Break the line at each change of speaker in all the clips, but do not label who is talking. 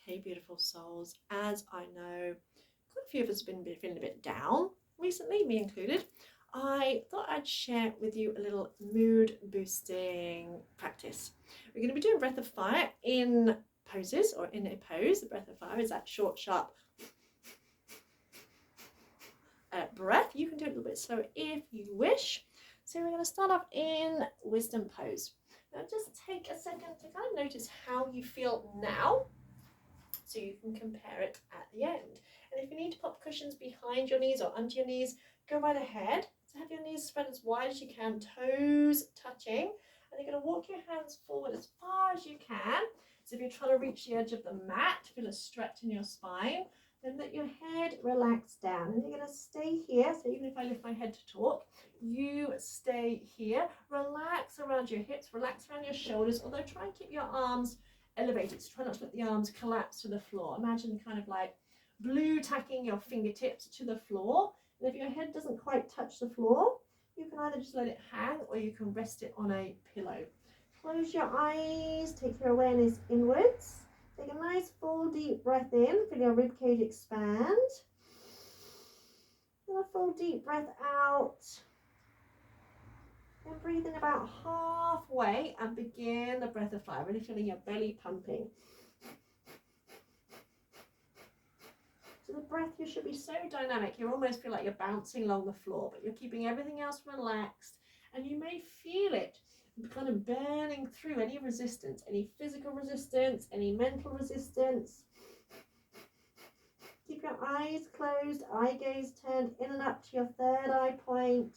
Hey beautiful souls, as I know quite a few of us have been feeling a bit down recently, me included, I thought I'd share with you a little mood boosting practice. We're going to be doing breath of fire in poses, or in a pose. The breath of fire is that short, sharp breath. You can do it a little bit slower if you wish. So we're going to start off in wisdom pose. Now just take a second to kind of notice how you feel now, so you can compare it at the end. And if you need to pop cushions behind your knees or under your knees, go right ahead. So have your knees spread as wide as you can, toes touching, and you're going to walk your hands forward as far as you can. So if you're trying to reach the edge of the mat, feel a stretch in your spine, then let your head relax down. And you're going to stay here. So even if I lift my head to talk, you stay here. Relax around your hips, relax around your shoulders, although try and keep your arms elevated. So try not to let the arms collapse to the floor. Imagine kind of like blue tacking your fingertips to the floor. And if your head doesn't quite touch the floor, you can either just let it hang or you can rest it on a pillow. Close your eyes, take your awareness inwards. Take a nice full deep breath in, feel your ribcage expand. And a full deep breath out. And breathe in about halfway and begin the breath of fire, really feeling your belly pumping. So the breath here should be so dynamic, you almost feel like you're bouncing along the floor, but you're keeping everything else relaxed, and you may feel it kind of burning through any resistance, any physical resistance, any mental resistance. Keep your eyes closed, eye gaze turned in and up to your third eye point.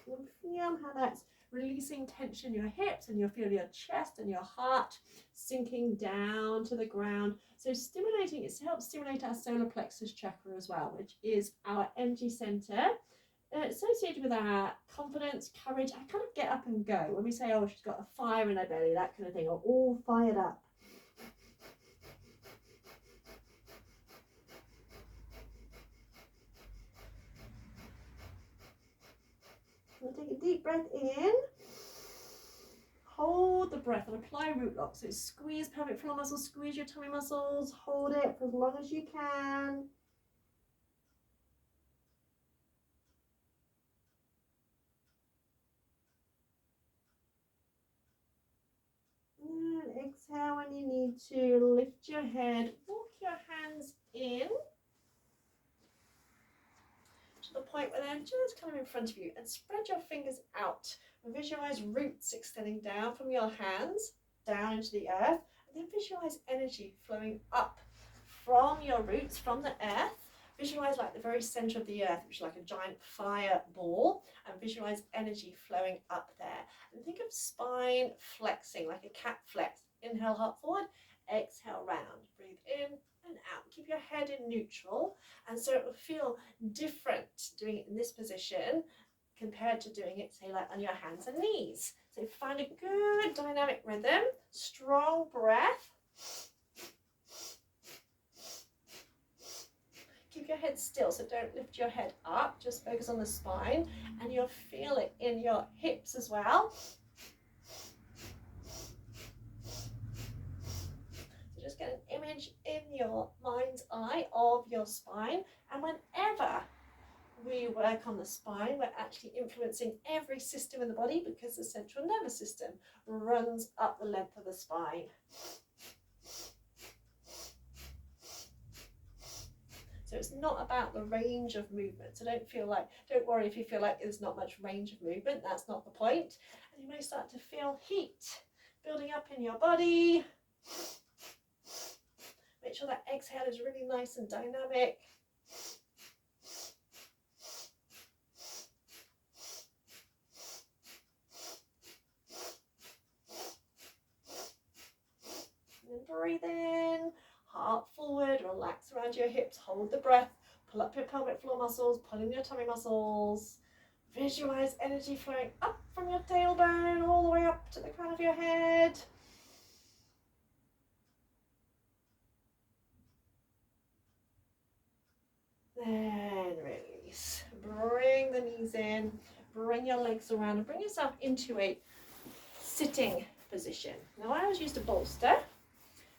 And feel how that's releasing tension in your hips, and you'll feel your chest and your heart sinking down to the ground. So stimulating, it helps stimulate our solar plexus chakra as well, which is our energy center, associated with our confidence, courage. I kind of get up and go. When we say, oh, she's got a fire in her belly, that kind of thing, or all fired up. We'll take a deep breath in. Hold the breath and apply root lock. So squeeze pelvic floor muscles, squeeze your tummy muscles, hold it for as long as you can. And exhale when you need to. Lift your head, walk your hands in to the point where they're just kind of in front of you, and spread your fingers out. Visualize roots extending down from your hands down into the earth, and then visualize energy flowing up from your roots, from the earth. Visualize like the very center of the earth, which is like a giant fireball, and visualize energy flowing up there. And think of spine flexing like a cat flex. Inhale, heart forward, exhale, round. Breathe in and out. Keep your head in neutral, and so it will feel different doing it in this position compared to doing it, say, like on your hands and knees. So find a good dynamic rhythm, strong breath. Keep your head still, so don't lift your head up, just focus on the spine, and you'll feel it in your hips as well. So just get an image in your mind's eye of your spine, and whenever we work on the spine, we're actually influencing every system in the body, because the central nervous system runs up the length of the spine. So it's not about the range of movement. So don't worry if you feel like there's not much range of movement. That's not the point. And you may start to feel heat building up in your body. Make sure that exhale is really nice and dynamic. And then breathe in. Heart forward, relax around your hips, hold the breath, pull up your pelvic floor muscles, pull in your tummy muscles. Visualize energy flowing up from your tailbone all the way up to the crown of your head. Then release. knees in, bring your legs around and bring yourself into a sitting position. Now I always use the bolster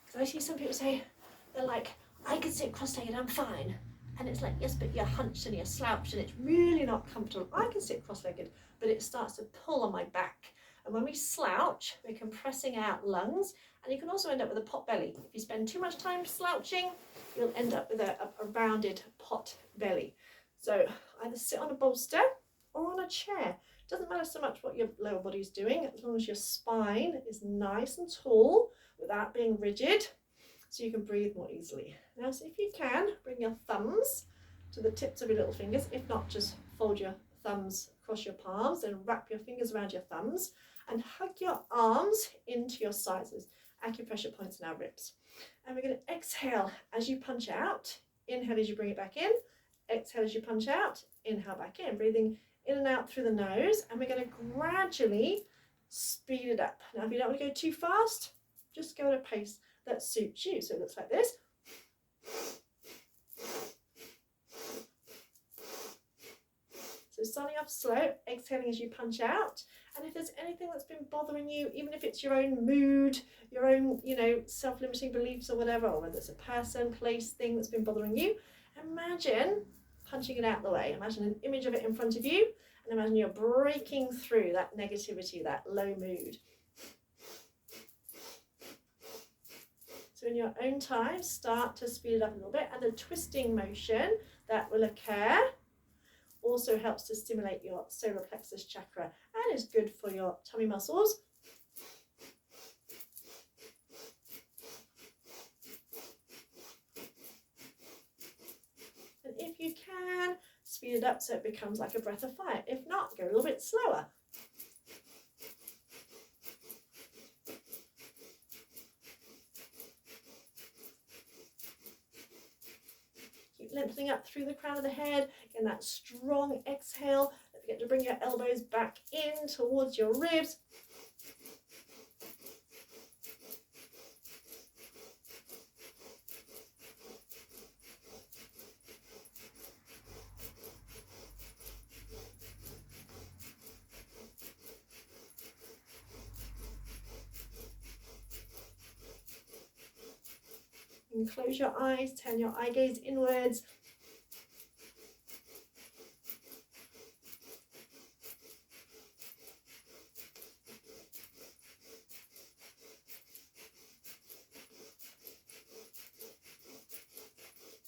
because I see some people say, they're like, I can sit cross-legged, I'm fine. And it's like, yes, but you're hunched and you're slouched and it's really not comfortable. I can sit cross-legged, but it starts to pull on my back. And when we slouch, we're compressing out lungs, and you can also end up with a pot belly. If you spend too much time slouching, you'll end up with a rounded pot belly. So either sit on a bolster or on a chair. It doesn't matter so much what your lower body is doing, as long as your spine is nice and tall without being rigid, so you can breathe more easily. Now, so if you can, bring your thumbs to the tips of your little fingers. If not, just fold your thumbs across your palms and wrap your fingers around your thumbs and hug your arms into your sides. There's acupressure points in our ribs. And we're going to exhale as you punch out. Inhale as you bring it back in. Exhale as you punch out. Inhale back in. Breathing in and out through the nose. And we're going to gradually speed it up. Now, if you don't want to go too fast, just go at a pace that suits you. So it looks like this. So starting off slow, exhaling as you punch out. And if there's anything that's been bothering you, even if it's your own mood, your own, self-limiting beliefs or whatever, or whether it's a person, place, thing that's been bothering you, imagine punching it out the way. Imagine an image of it in front of you, and imagine you're breaking through that negativity, that low mood. So in your own time, start to speed it up a little bit, and the twisting motion that will occur also helps to stimulate your solar plexus chakra and is good for your tummy muscles. And if you can, speed it up so it becomes like a breath of fire. If not, go a little bit slower. Lengthening up through the crown of the head, again that strong exhale. Don't forget to bring your elbows back in towards your ribs. And close your eyes, turn your eye gaze inwards.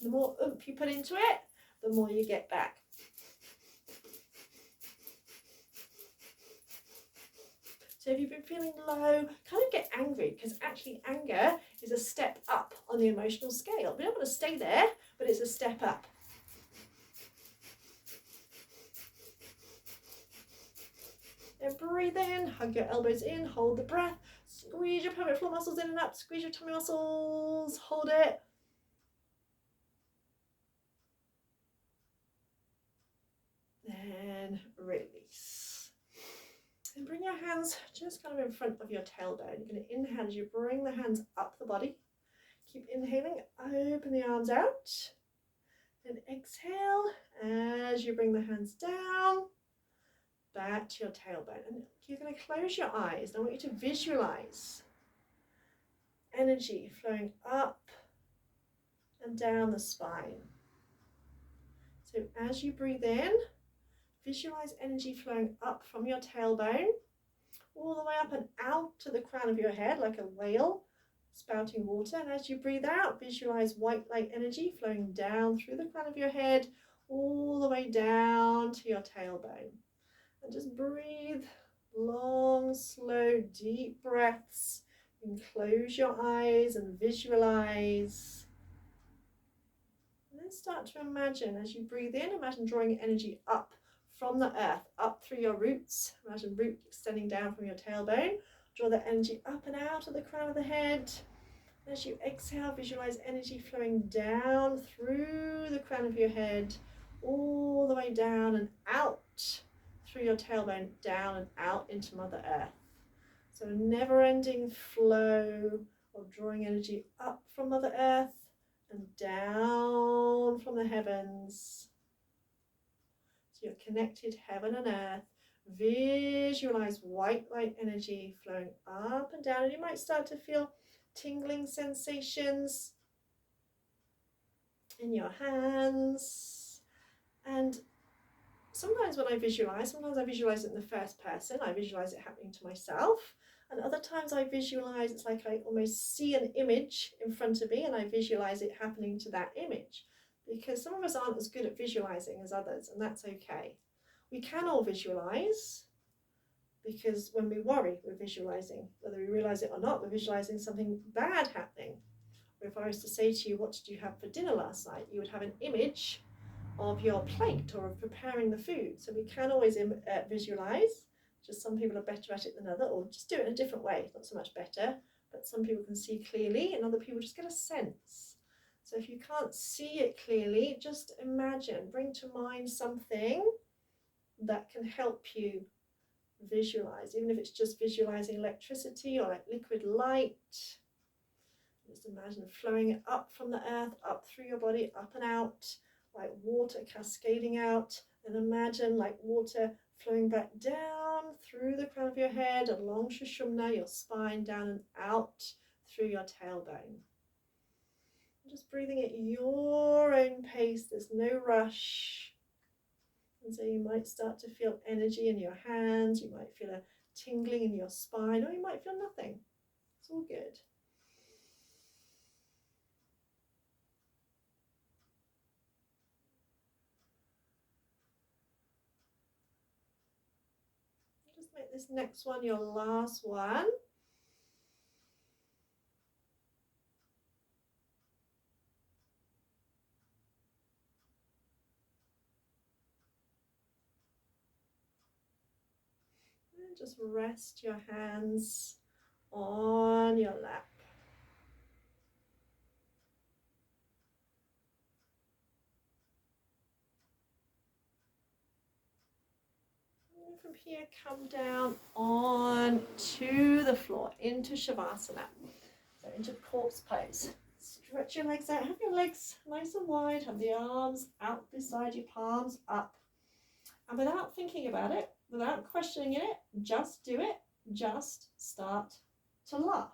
The more oomph you put into it, the more you get back. So if you've been feeling low, kind of get angry, because actually anger is a step up on the emotional scale. We don't want to stay there, but it's a step up. Then breathe in, hug your elbows in, hold the breath, squeeze your pelvic floor muscles in and up, squeeze your tummy muscles, hold it. Then release. And bring your hands just kind of in front of your tailbone. You're going to inhale as you bring the hands up the body. Keep inhaling, open the arms out. And exhale as you bring the hands down, back to your tailbone. And you're going to close your eyes. I want you to visualize energy flowing up and down the spine. So as you breathe in, visualize energy flowing up from your tailbone, all the way up and out to the crown of your head like a whale spouting water. And as you breathe out, visualize white light energy flowing down through the crown of your head, all the way down to your tailbone. And just breathe long, slow, deep breaths. And close your eyes and visualize. And then start to imagine, as you breathe in, imagine drawing energy up from the earth, up through your roots. Imagine root extending down from your tailbone. Draw that energy up and out of the crown of the head. And as you exhale, visualize energy flowing down through the crown of your head, all the way down and out through your tailbone, down and out into Mother Earth. So a never-ending flow of drawing energy up from Mother Earth and down from the heavens. So you're connected heaven and earth. Visualize white light energy flowing up and down, and you might start to feel tingling sensations in your hands. And sometimes when I visualize, sometimes I visualize it in the first person. I visualize it happening to myself. And other times I visualize, it's like I almost see an image in front of me and I visualize it happening to that image. Because some of us aren't as good at visualizing as others, and that's okay. We can all visualize, because when we worry, we're visualizing. Whether we realize it or not, we're visualizing something bad happening. Or if I was to say to you, what did you have for dinner last night? You would have an image of your plate or of preparing the food. So we can always visualize. Just some people are better at it than others, or just do it in a different way. Not so much better, but some people can see clearly and other people just get a sense. So if you can't see it clearly, just imagine, bring to mind something that can help you visualize, even if it's just visualizing electricity or like liquid light. Just imagine flowing up from the earth, up through your body, up and out, like water cascading out. And imagine like water flowing back down through the crown of your head, along Sushumna, your spine, down and out through your tailbone. Just breathing at your own pace, there's no rush. And so you might start to feel energy in your hands, you might feel a tingling in your spine, or you might feel nothing. It's all good. Just make this next one your last one. And just rest your hands on your lap. And from here, come down onto the floor, into Shavasana. So into corpse pose. Stretch your legs out, have your legs nice and wide, have the arms out beside you, palms up. And without thinking about it, without questioning it, just do it, just start to laugh.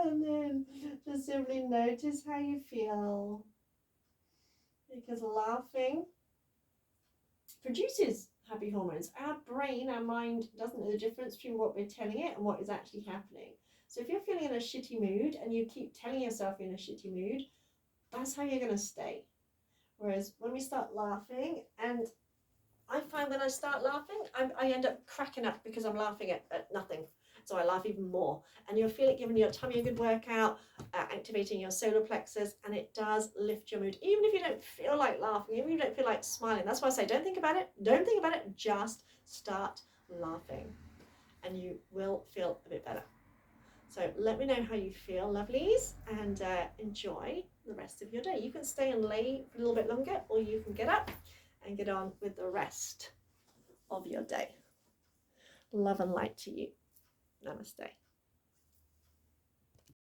And then just simply notice how you feel, because laughing produces happy hormones. Our brain, our mind doesn't know the difference between what we're telling it and what is actually happening. So if you're feeling in a shitty mood and you keep telling yourself you're in a shitty mood, that's how you're going to stay. Whereas when we start laughing, and I find when I start laughing, I end up cracking up because I'm laughing at nothing. So I laugh even more. And you'll feel it giving your tummy a good workout, activating your solar plexus, and it does lift your mood. Even if you don't feel like laughing, even if you don't feel like smiling. That's why I say don't think about it. Don't think about it. Just start laughing. And you will feel a bit better. So let me know how you feel, lovelies, and enjoy the rest of your day. You can stay and lay for a little bit longer, or you can get up and get on with the rest of your day. Love and light to you. Namaste.